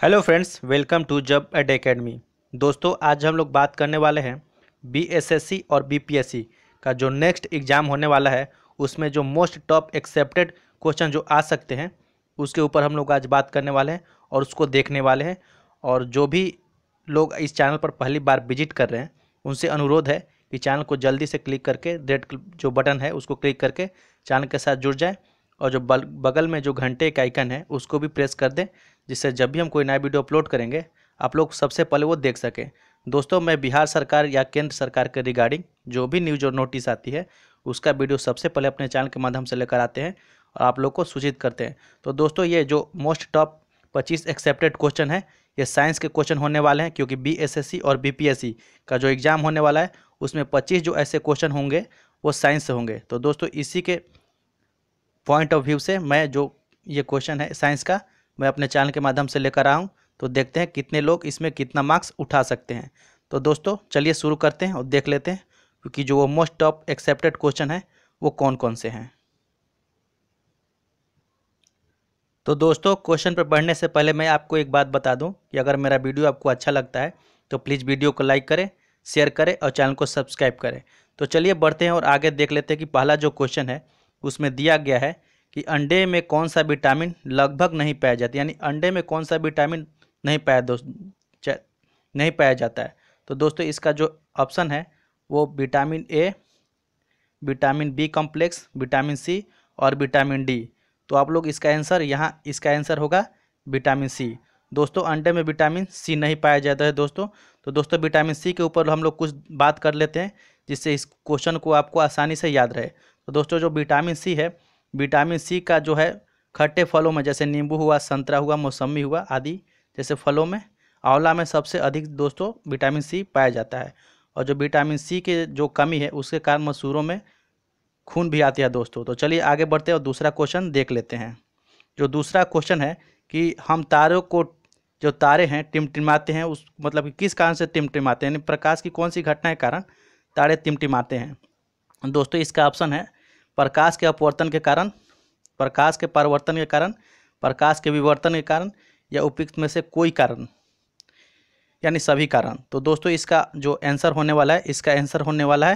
Hello friends, welcome to job at academy. दोस्तों, आज हम लोग बात करने वाले हैं बीएसएससी और बीपीएससी का जो नेक्स्ट एग्ज़ाम होने वाला है, उसमें जो मोस्ट टॉप एक्सेप्टेड क्वेश्चन जो आ सकते हैं उसके ऊपर हम लोग आज बात करने वाले हैं और उसको देखने वाले हैं। और जो भी लोग इस चैनल पर पहली बार विजिट कर रहे हैं उनसे अनुरोध है कि चैनल को जल्दी से क्लिक करके रेड जो बटन है उसको क्लिक करके चैनल के साथ जुड़ जाएँ और जो बगल में जो घंटे का आइकन है उसको भी प्रेस कर दें, जिससे जब भी हम कोई नया वीडियो अपलोड करेंगे आप लोग सबसे पहले वो देख सकें। दोस्तों, मैं बिहार सरकार या केंद्र सरकार के रिगार्डिंग जो भी न्यूज़ और नोटिस आती है उसका वीडियो सबसे पहले अपने चैनल के माध्यम से लेकर आते हैं और आप लोग को सूचित करते हैं। तो दोस्तों, ये जो मोस्ट टॉप 25 एक्सेप्टेड क्वेश्चन है ये साइंस के क्वेश्चन होने वाले हैं, क्योंकि बीएसएससी और बीपीएससी का जो एग्ज़ाम होने वाला है उसमें 25 जो ऐसे क्वेश्चन होंगे वो साइंस से होंगे। तो दोस्तों, इसी के पॉइंट ऑफ व्यू से मैं जो ये क्वेश्चन है साइंस का मैं अपने चैनल के माध्यम से लेकर आया हूँ। तो देखते हैं कितने लोग इसमें कितना मार्क्स उठा सकते हैं। तो दोस्तों, चलिए शुरू करते हैं और देख लेते हैं क्योंकि जो वो मोस्ट टॉप एक्सेप्टेड क्वेश्चन है वो कौन कौन से हैं। तो दोस्तों, क्वेश्चन पर बढ़ने से पहले मैं आपको एक बात बता दूं कि अगर मेरा वीडियो आपको अच्छा लगता है तो प्लीज़ वीडियो को लाइक करें, शेयर करें और चैनल को सब्सक्राइब करें। तो चलिए बढ़ते हैं और आगे देख लेते हैं कि पहला जो क्वेश्चन है उसमें दिया गया है कि अंडे में कौन सा विटामिन लगभग नहीं पाया जाता, यानी अंडे में कौन सा विटामिन नहीं पाया जाता है। तो दोस्तों, इसका जो ऑप्शन है वो vitamin A, vitamin B complex, vitamin C और विटामिन डी। तो आप लोग इसका आंसर इसका आंसर होगा विटामिन सी। दोस्तों, अंडे में विटामिन सी नहीं पाया जाता है दोस्तों। तो दोस्तों, विटामिन सी के ऊपर हम लोग कुछ बात कर लेते हैं जिससे इस क्वेश्चन को आपको आसानी से याद रहे। तो दोस्तों, जो विटामिन सी है, विटामिन सी का जो है खट्टे फलों में जैसे नींबू हुआ, संतरा हुआ, मौसम्बी हुआ आदि जैसे फलों में, आंवला में सबसे अधिक दोस्तों विटामिन सी पाया जाता है। और जो विटामिन सी के जो कमी है उसके कारण मसूरों में खून भी आती है दोस्तों। तो चलिए आगे बढ़ते हैं और दूसरा क्वेश्चन देख लेते हैं। जो दूसरा क्वेश्चन है कि हम तारों को, जो तारे हैं टिमटिमाते हैं, उस मतलब कि किस कारण से टिमटिमाते हैं, यानी प्रकाश की कौन सी घटना के कारण तारे टिमटिमाते हैं। दोस्तों, इसका ऑप्शन है प्रकाश के अपवर्तन के कारण, प्रकाश के परावर्तन के कारण, प्रकाश के विवर्तन के कारण या उपयुक्त में से कोई कारण, यानी सभी कारण। तो दोस्तों, इसका जो आंसर होने वाला है इसका आंसर होने वाला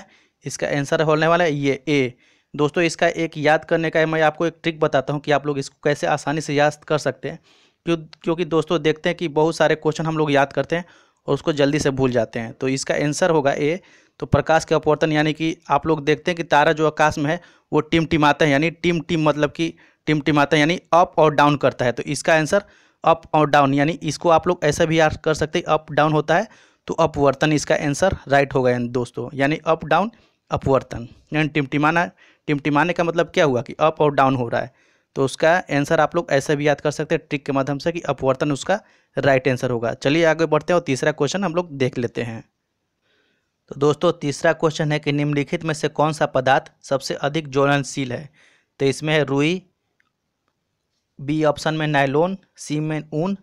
है ये ए। दोस्तों, इसका एक याद करने का मैं आपको एक ट्रिक बताता हूँ कि आप लोग इसको कैसे आसानी से याद कर सकते हैं। क्योंकि दोस्तों देखते हैं कि बहुत सारे क्वेश्चन हम लोग याद करते हैं और उसको जल्दी से भूल जाते हैं। तो इसका आंसर होगा ए। तो प्रकाश के अपवर्तन, यानी कि आप लोग देखते हैं कि तारा जो आकाश में है वो टिमटिमाता है, यानी टिम मतलब कि टिमटिमाता है यानी अप और डाउन करता है। तो इसका आंसर अप और डाउन, यानी इसको आप लोग ऐसा भी याद कर सकते हैं, अप डाउन होता है तो अपवर्तन इसका आंसर राइट होगा दोस्तों, यानी अप डाउन अपवर्तन। यानी टिमटिमाने का मतलब क्या हुआ कि अप और डाउन हो रहा है। तो उसका आंसर आप लोग ऐसे भी याद कर सकते हैं ट्रिक के माध्यम से कि अपवर्तन उसका राइट आंसर होगा। चलिए आगे बढ़ते हैं और तीसरा क्वेश्चन हम लोग देख लेते हैं। तो दोस्तों, तीसरा क्वेश्चन है कि निम्नलिखित में से कौन सा पदार्थ सबसे अधिक ज्वलनशील है। तो इसमें है रुई, बी ऑप्शन में नायलॉन, सी में ऊन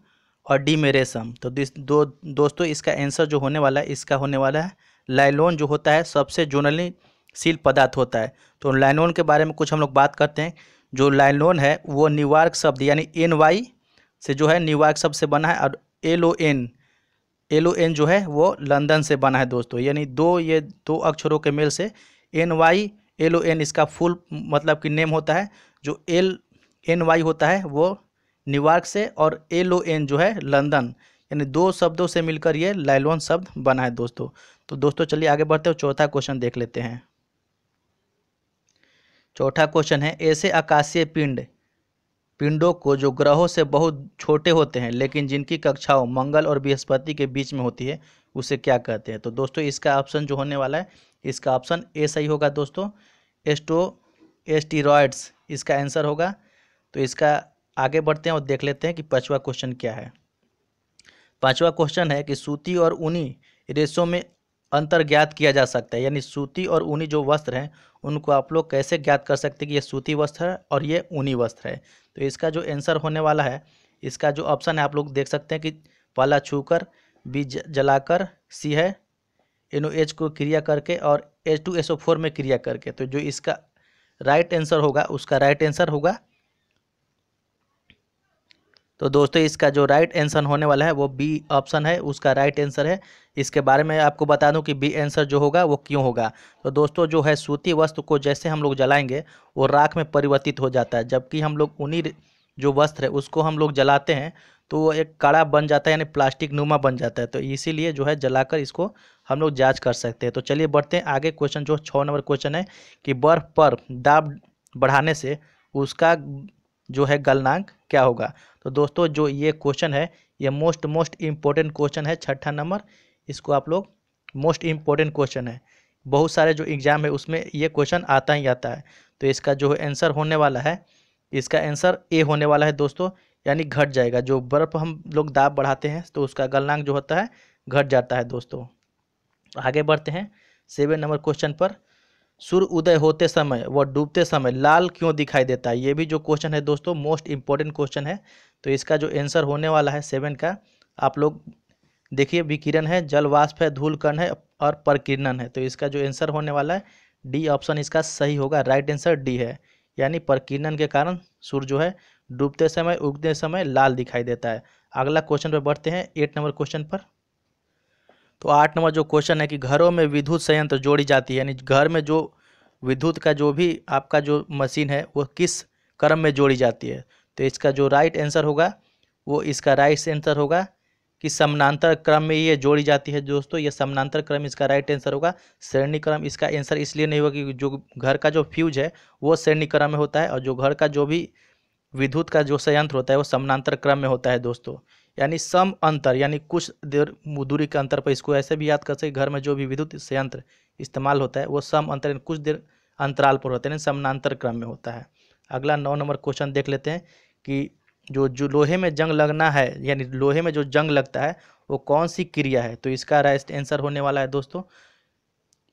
और डी में रेशम। तो दोस्तों, इसका आंसर जो होने वाला है इसका होने वाला है नायलॉन, जो होता है सबसे ज्वलनशील पदार्थ होता है। तो नायलॉन के बारे में कुछ हम लोग बात करते हैं। जो नायलॉन है वो न्यूयॉर्क शब्द यानी NY से जो है न्यूयॉर्क शब्द से बना है, और LON जो है वो लंदन से बना है दोस्तों। यानी ये दो अक्षरों के मेल से NYLON इसका फुल मतलब कि नेम होता है। जो NY होता है वो न्यूयॉर्क से और LON जो है लंदन, यानी दो शब्दों से मिलकर ये नायलॉन शब्द बना है दोस्तों। तो दोस्तों, चलिए आगे बढ़ते हैं, चौथा क्वेश्चन देख लेते हैं। चौथा क्वेश्चन है ऐसे आकाशीय पिंडों को जो ग्रहों से बहुत छोटे होते हैं लेकिन जिनकी कक्षाओं मंगल और बृहस्पति के बीच में होती है उसे क्या कहते हैं। तो दोस्तों, इसका ऑप्शन जो होने वाला है इसका ऑप्शन ए सही होगा दोस्तों। एस्टेरॉयड्स इसका आंसर होगा। तो इसका आगे बढ़ते हैं और देख लेते हैं कि पांचवा क्वेश्चन क्या है। पांचवा क्वेश्चन है कि सूती और ऊनी रेशों में अंतर ज्ञात किया जा सकता है, यानी सूती और ऊनी जो वस्त्र हैं उनको आप लोग कैसे ज्ञात कर सकते हैं कि ये सूती वस्त्र है और ये ऊनी वस्त्र है। तो इसका जो आंसर होने वाला है इसका जो ऑप्शन है आप लोग देख सकते हैं कि पहला छूकर, बी जलाकर, सी है NOH को क्रिया करके और H2SO4 में क्रिया करके। तो जो इसका राइट आंसर होगा उसका राइट आंसर होगा तो दोस्तों इसका जो राइट आंसर होने वाला है वो बी ऑप्शन है, उसका राइट आंसर है। इसके बारे में आपको बता दूं कि बी आंसर जो होगा वो क्यों होगा। तो दोस्तों जो है सूती वस्त्र को जैसे हम लोग जलाएंगे वो राख में परिवर्तित हो जाता है, जबकि हम लोग ऊनी जो वस्त्र है उसको हम लोग जलाते हैं तो वो एक कड़ा बन जाता है, यानी प्लास्टिक नुमा बन जाता है। तो इसीलिए जो है जलाकर इसको हम लोग जांच कर सकते हैं। तो चलिए बढ़ते हैं आगे। क्वेश्चन जो 6 नंबर क्वेश्चन है कि बर्फ पर दाब बढ़ाने से उसका जो है गलनांक क्या होगा। तो दोस्तों जो ये क्वेश्चन है ये मोस्ट इम्पोर्टेंट क्वेश्चन है, 6ठा नंबर। इसको आप लोग मोस्ट इम्पोर्टेंट क्वेश्चन है, बहुत सारे जो एग्जाम है उसमें ये क्वेश्चन आता ही आता है। तो इसका जो आंसर होने वाला है, इसका आंसर ए होने वाला है दोस्तों, यानी घट जाएगा। जो बर्फ हम लोग दाब बढ़ाते हैं तो उसका गलनांक जो होता है घट जाता है दोस्तों। आगे बढ़ते हैं 7 नंबर क्वेश्चन पर। सूर्य उदय होते समय व डूबते समय लाल क्यों दिखाई देता है। ये भी जो क्वेश्चन है दोस्तों मोस्ट इंपॉर्टेंट क्वेश्चन है। तो इसका जो आंसर होने वाला है 7 का, आप लोग देखिए, विकिरण है, जल वाष्प है, धूल कण है और प्रकीर्णन है। तो इसका जो आंसर होने वाला है डी ऑप्शन इसका सही होगा, राइट आंसर डी है, यानी प्रकीर्णन के कारण सूर्य जो है डूबते समय उगते समय लाल दिखाई देता है। अगला क्वेश्चन पर बढ़ते हैं 8 नंबर क्वेश्चन पर। तो 8 नंबर जो क्वेश्चन है कि घरों में विद्युत संयंत्र जोड़ी जाती है, यानी घर में जो विद्युत का जो भी आपका जो मशीन है वो किस क्रम में जोड़ी जाती है। तो इसका जो राइट आंसर होगा वो इसका राइट आंसर होगा कि समानांतर क्रम में ये जोड़ी जाती है दोस्तों। ये समानांतर क्रम इसका राइट आंसर होगा। श्रेणी क्रम इसका आंसर इसलिए नहीं होगा कि जो घर का जो फ्यूज है वो श्रेणी क्रम में होता है और जो घर का जो भी विद्युत का जो संयंत्र होता है वो समानांतर क्रम में होता है दोस्तों। यानी सम अंतर, यानी कुछ देर दूरी के अंतर पर, इसको ऐसे भी याद कर सकते, घर में जो भी विद्युत संयंत्र इस्तेमाल होता है वो सम अंतर यानी कुछ देर अंतराल पर होता है, यानी समानांतर क्रम में होता है। अगला 9 नंबर क्वेश्चन देख लेते हैं कि जो लोहे में जंग लगना है, यानी लोहे में जो जंग लगता है वो कौन सी क्रिया है। तो इसका राइट आंसर होने वाला है दोस्तों,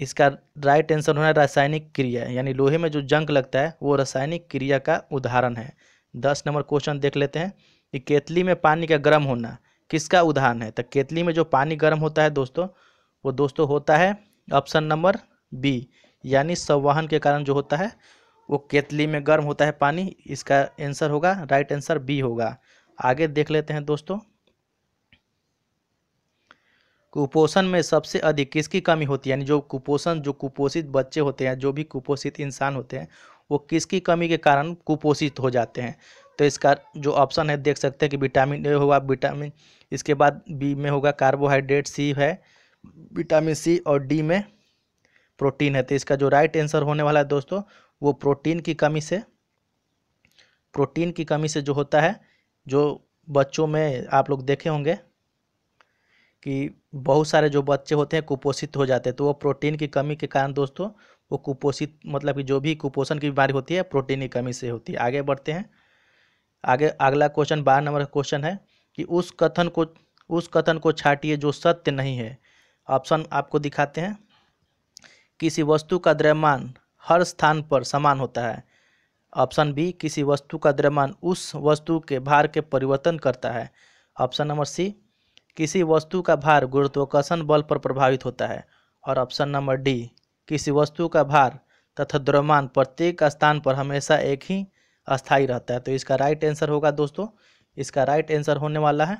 इसका राइट आंसर होना है रासायनिक क्रिया, यानी लोहे में जो जंग लगता है वो रासायनिक क्रिया का उदाहरण है। 10 नंबर क्वेश्चन देख लेते हैं कि केतली में पानी का गर्म होना किसका उदाहरण है। तो केतली में जो पानी गर्म होता है दोस्तों वो दोस्तों होता है ऑप्शन नंबर बी, यानी संवहन के कारण जो होता है वो केतली में गर्म होता है पानी। इसका आंसर होगा, राइट आंसर बी होगा। आगे देख लेते हैं दोस्तों, कुपोषण में सबसे अधिक किसकी कमी होती है, यानी जो कुपोषित बच्चे होते हैं, जो भी कुपोषित इंसान होते हैं वो किसकी कमी के कारण कुपोषित हो जाते हैं। तो इसका जो ऑप्शन है देख सकते हैं कि विटामिन ए होगा, विटामिन, इसके बाद बी में होगा कार्बोहाइड्रेट, सी है विटामिन सी और डी में प्रोटीन है। तो इसका जो राइट आंसर होने वाला है दोस्तों वो प्रोटीन की कमी से जो होता है, जो बच्चों में आप लोग देखे होंगे कि बहुत सारे जो बच्चे होते हैं कुपोषित हो जाते हैं, तो वो प्रोटीन की कमी के कारण दोस्तों वो कुपोषित, मतलब कि जो भी कुपोषण की बीमारी होती है प्रोटीन की कमी से होती है। आगे बढ़ते हैं। आगे अगला क्वेश्चन 12 नंबर क्वेश्चन है कि उस कथन को छाटिए जो सत्य नहीं है। ऑप्शन आपको दिखाते हैं। किसी वस्तु का द्रव्यमान हर स्थान पर समान होता है। ऑप्शन बी, किसी वस्तु का द्रव्यमान उस वस्तु के भार के परिवर्तन करता है। ऑप्शन नंबर सी, किसी वस्तु का भार गुरुत्वाकर्षण बल पर प्रभावित होता है। और ऑप्शन नंबर डी, किसी वस्तु का भार तथा द्रव्यमान प्रत्येक स्थान पर हमेशा एक ही अस्थायी रहता है। तो इसका राइट आंसर होगा दोस्तों, इसका राइट आंसर होने वाला है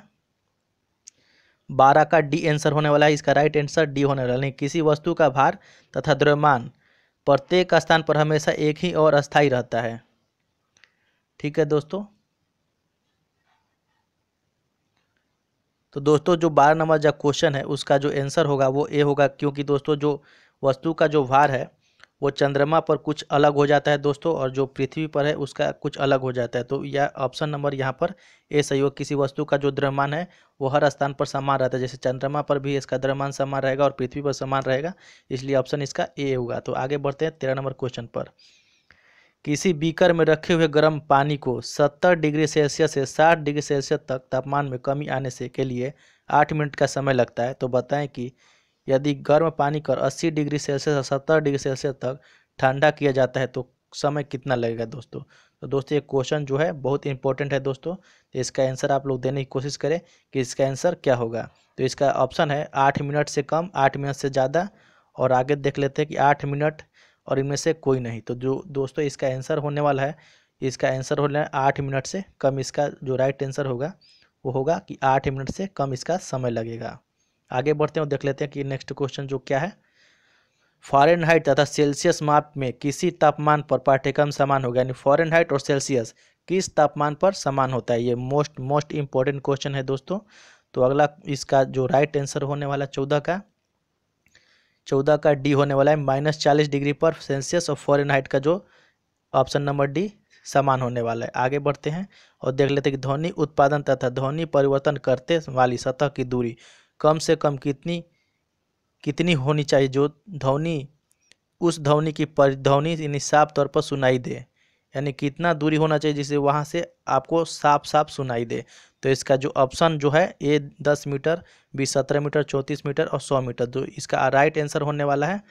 12 का डी आंसर होने वाला है। इसका राइट आंसर डी होने वाला है। किसी वस्तु का भार तथा द्रव्यमान प्रत्येक स्थान पर हमेशा एक ही और अस्थायी रहता है। ठीक है दोस्तों। तो दोस्तों जो 12 नंबर जो क्वेश्चन है उसका जो आंसर होगा वो ए होगा, क्योंकि दोस्तों जो वस्तु का जो भार है वो चंद्रमा पर कुछ अलग हो जाता है दोस्तों, और जो पृथ्वी पर है उसका कुछ अलग हो जाता है। तो यह ऑप्शन नंबर यहाँ पर ए सही हो। किसी वस्तु का जो द्रव्यमान है वो हर स्थान पर समान रहता है, जैसे चंद्रमा पर भी इसका द्रव्यमान समान रहेगा और पृथ्वी पर समान रहेगा, इसलिए ऑप्शन इसका ए होगा। तो आगे बढ़ते हैं 13 नंबर क्वेश्चन पर। किसी बीकर में रखे हुए गर्म पानी को 70 डिग्री सेल्सियस से 60 डिग्री सेल्सियस तक तापमान में कमी आने से के लिए 8 मिनट का समय लगता है। तो बताएं कि यदि गर्म पानी को 80 डिग्री सेल्सियस और 70 डिग्री सेल्सियस तक ठंडा किया जाता है तो समय कितना लगेगा दोस्तों। तो दोस्तों ये क्वेश्चन जो है बहुत इंपॉर्टेंट है दोस्तों, तो इसका आंसर आप लोग देने की कोशिश करें कि इसका आंसर क्या होगा। तो इसका ऑप्शन है 8 मिनट से कम, 8 मिनट से ज़्यादा, और आगे देख लेते हैं कि 8 मिनट और इनमें से कोई नहीं। तो जो दोस्तों इसका आंसर होने वाला है इसका आंसर होना है 8 मिनट से कम। इसका जो राइट आंसर होगा वो होगा कि 8 मिनट से कम इसका समय लगेगा। आगे बढ़ते हैं और देख लेते हैं कि नेक्स्ट क्वेश्चन जो क्या है। फ़ारेनहाइट तथा सेल्सियस माप में किसी तापमान पर पाठ्यक्रम समान होगा, यानी फ़ारेनहाइट और सेल्सियस किस तापमान पर समान होता है। ये मोस्ट इंपॉर्टेंट क्वेश्चन है दोस्तों। तो अगला इसका जो राइट आंसर होने वाला 14 का डी होने वाला है, -40 डिग्री पर सेल्सियस और फ़ारेनहाइट का जो ऑप्शन नंबर डी समान होने वाला है। आगे बढ़ते हैं और देख लेते हैं कि ध्वनि उत्पादन तथा ध्वनि परिवर्तन करते वाली सतह की दूरी कम से कम कितनी होनी चाहिए, जो ध्वनि उस ध्वनि की परिध्वनि यानी साफ तौर पर सुनाई दे, यानी कितना दूरी होना चाहिए जिससे वहाँ से आपको साफ साफ सुनाई दे। तो इसका जो ऑप्शन जो है ए 10 मीटर, बी 17 मीटर, 34 मीटर और 100 मीटर। तो इसका राइट आंसर होने वाला है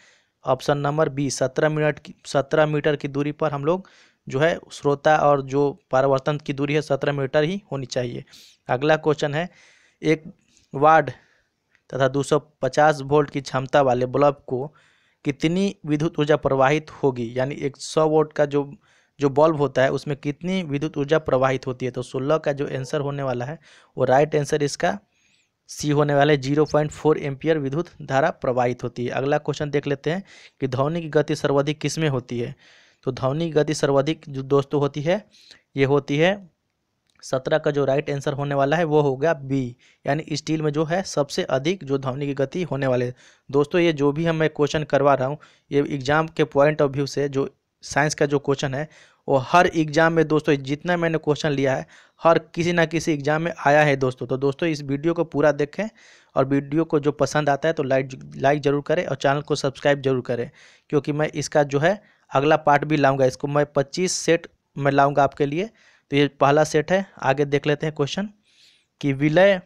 ऑप्शन नंबर बी, 17 मीटर की दूरी पर हम लोग जो है श्रोता और जो परावर्तन की दूरी है 17 मीटर ही होनी चाहिए। अगला क्वेश्चन है, एक वाट तथा 250 वोल्ट की क्षमता वाले बल्ब को कितनी विद्युत ऊर्जा प्रवाहित होगी, यानी एक 100 वोल्ट का जो बल्ब होता है उसमें कितनी विद्युत ऊर्जा प्रवाहित होती है। तो 16 का जो आंसर होने वाला है वो राइट आंसर इसका सी होने वाला है, 0.4 एम्पियर विद्युत धारा प्रवाहित होती है। अगला क्वेश्चन देख लेते हैं कि ध्वनि की गति सर्वाधिक किसमें होती है। तो ध्वनि की गति सर्वाधिक जो दोस्तों होती है ये होती है 17 का जो राइट आंसर होने वाला है वो हो गया बी, यानी स्टील में जो है सबसे अधिक जो ध्वनि की गति होने वाले है। दोस्तों ये जो भी मैं क्वेश्चन करवा रहा हूँ ये एग्जाम के पॉइंट ऑफ व्यू से जो साइंस का जो क्वेश्चन है वो हर एग्जाम में दोस्तों जितना मैंने क्वेश्चन लिया है हर किसी ना किसी एग्जाम में आया है दोस्तों। तो दोस्तों इस वीडियो को पूरा देखें और वीडियो को जो पसंद आता है तो लाइक ज़रूर करें और चैनल को सब्सक्राइब जरूर करें, क्योंकि मैं इसका जो है अगला पार्ट भी लाऊंगा। इसको मैं 25 सेट में लाऊंगा आपके लिए। तो ये पहला सेट है। आगे देख लेते हैं क्वेश्चन कि विलय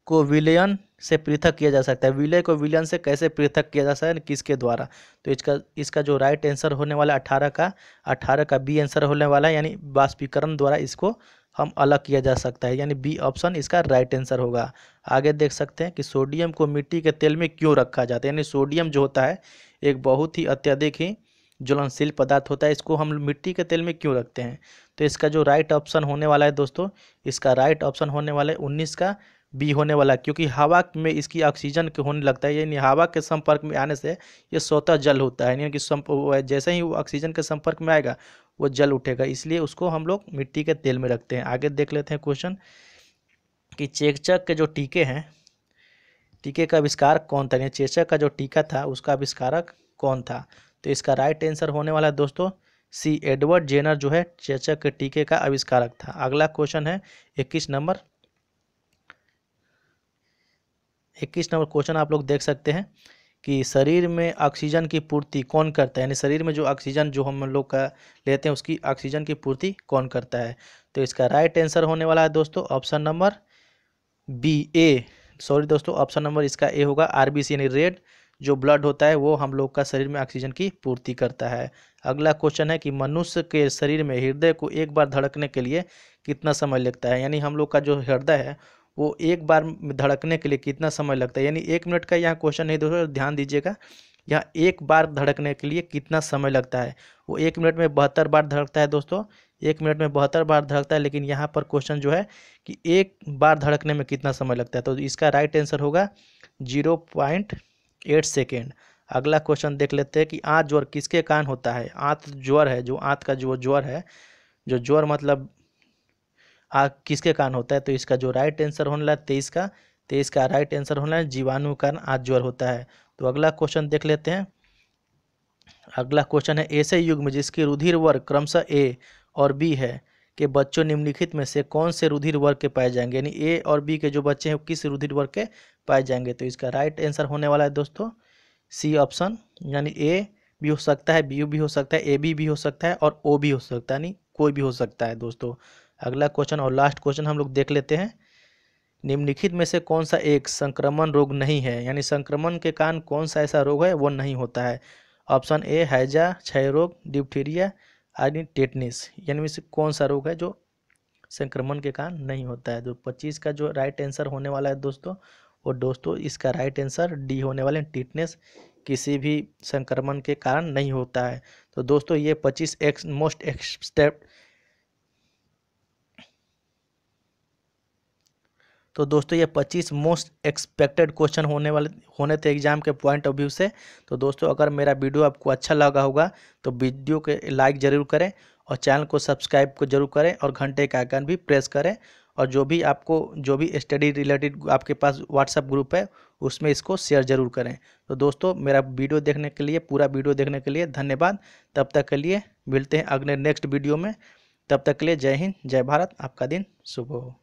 को विलयन से पृथक किया जा सकता है। विलय को विलयन से कैसे पृथक किया जा सकता है, किसके द्वारा। तो इसका जो राइट आंसर होने वाला 18 का बी आंसर होने वाला है, यानी वाष्पीकरण द्वारा इसको हम अलग किया जा सकता है, यानी बी ऑप्शन इसका राइट आंसर होगा। आगे देख सकते हैं कि सोडियम को मिट्टी के तेल में क्यों रखा जाता है, यानी सोडियम जो होता है एक बहुत ही अत्यधिक ही ज्वलनशील पदार्थ होता है, इसको हम मिट्टी के तेल में क्यों रखते हैं। तो इसका जो राइट ऑप्शन होने वाला है दोस्तों, इसका राइट ऑप्शन होने वाला है 19 का बी होने वाला है, क्योंकि हवा में इसकी ऑक्सीजन के होने लगता है, यानी हवा के संपर्क में आने से ये स्वतः जल होता है, यानी कि जैसे ही वो ऑक्सीजन के संपर्क में आएगा वो जल उठेगा, इसलिए उसको हम लोग मिट्टी के तेल में रखते हैं। आगे देख लेते हैं क्वेश्चन कि चेचक के जो टीके का आविष्कार कौन था, यानी चेचक का जो टीका था उसका आविष्कारक कौन था। तो इसका राइट आंसर होने वाला है दोस्तों सी, एडवर्ड जेनर जो है चेचक के टीके का आविष्कारक था। अगला क्वेश्चन है 21 नंबर क्वेश्चन आप लोग देख सकते हैं कि शरीर में ऑक्सीजन की पूर्ति कौन करता है, यानी शरीर में जो ऑक्सीजन जो हम लोग का लेते हैं उसकी ऑक्सीजन की पूर्ति कौन करता है। तो इसका राइट आंसर होने वाला है दोस्तों ऑप्शन नंबर बी, ए सॉरी दोस्तों ऑप्शन नंबर इसका ए होगा, आरबीसी यानी रेड जो ब्लड होता है वो हम लोग का शरीर में ऑक्सीजन की पूर्ति करता है। अगला क्वेश्चन है कि मनुष्य के शरीर में हृदय को एक बार धड़कने के लिए कितना समय लगता है, यानी हम लोग का जो हृदय है वो एक बार धड़कने के लिए कितना समय लगता है, यानी 1 मिनट का यहाँ क्वेश्चन नहीं दोस्तों, ध्यान दीजिएगा। यहाँ एक बार धड़कने के लिए कितना समय लगता है, वो 1 मिनट में 72 बार धड़कता है दोस्तों, 1 मिनट में 72 बार धड़कता है। लेकिन यहाँ पर क्वेश्चन जो है कि एक बार धड़कने में कितना समय लगता है, तो इसका राइट आंसर होगा 0.8 सेकेंड। अगला क्वेश्चन देख लेते हैं कि आंत ज्वर किसके कारण होता है। आंत ज्वर है, जो आंत का जो ज्वर है, जो ज्वर मतलब किसके कारण होता है। तो इसका जो राइट आंसर होने वाला है 23 का राइट आंसर होना है जीवाणु कारण आंत ज्वर होता है। तो अगला क्वेश्चन देख लेते हैं। अगला क्वेश्चन है ऐसे युग में जिसकी रुधिर वर्ग क्रमशः ए और बी है कि बच्चों निम्नलिखित में से कौन से रुधिर वर्ग के पाए जाएंगे, यानी ए और बी के जो बच्चे हैं किस रुधिर वर्ग के पाए जाएंगे। तो इसका राइट आंसर होने वाला है दोस्तों सी ऑप्शन, यानी ए भी हो सकता है, बी भी हो सकता है, ए बी भी हो सकता है और ओ भी हो सकता है, यानी कोई भी हो सकता है दोस्तों। अगला क्वेश्चन और लास्ट क्वेश्चन हम लोग देख लेते हैं। निम्नलिखित में से कौन सा एक संक्रमण रोग नहीं है, यानी संक्रमण के कारण कौन सा ऐसा रोग है वो नहीं होता है। ऑप्शन ए हैजा, क्षय रोग, डिप्थीरिया, यानी टेटनिस, यानी से कौन सा रोग है जो संक्रमण के कारण नहीं होता है। तो 25 का जो राइट आंसर होने वाला है दोस्तों, और दोस्तों इसका राइट आंसर डी होने वाला है टेटनिस, किसी भी संक्रमण के कारण नहीं होता है। तो दोस्तों ये 25 मोस्ट एक्सपेक्ट तो दोस्तों ये 25 मोस्ट एक्सपेक्टेड क्वेश्चन होने थे एग्जाम के पॉइंट ऑफ व्यू से। तो दोस्तों अगर मेरा वीडियो आपको अच्छा लगा होगा तो वीडियो के लाइक ज़रूर करें और चैनल को सब्सक्राइब को जरूर करें और घंटे का आइकन भी प्रेस करें। और जो भी स्टडी रिलेटेड आपके पास व्हाट्सएप ग्रुप है उसमें इसको शेयर जरूर करें। तो दोस्तों मेरा वीडियो देखने के लिए, पूरा वीडियो देखने के लिए धन्यवाद। तब तक के लिए मिलते हैं अगले नेक्स्ट वीडियो में। तब तक के लिए जय हिंद, जय भारत, आपका दिन शुभ हो।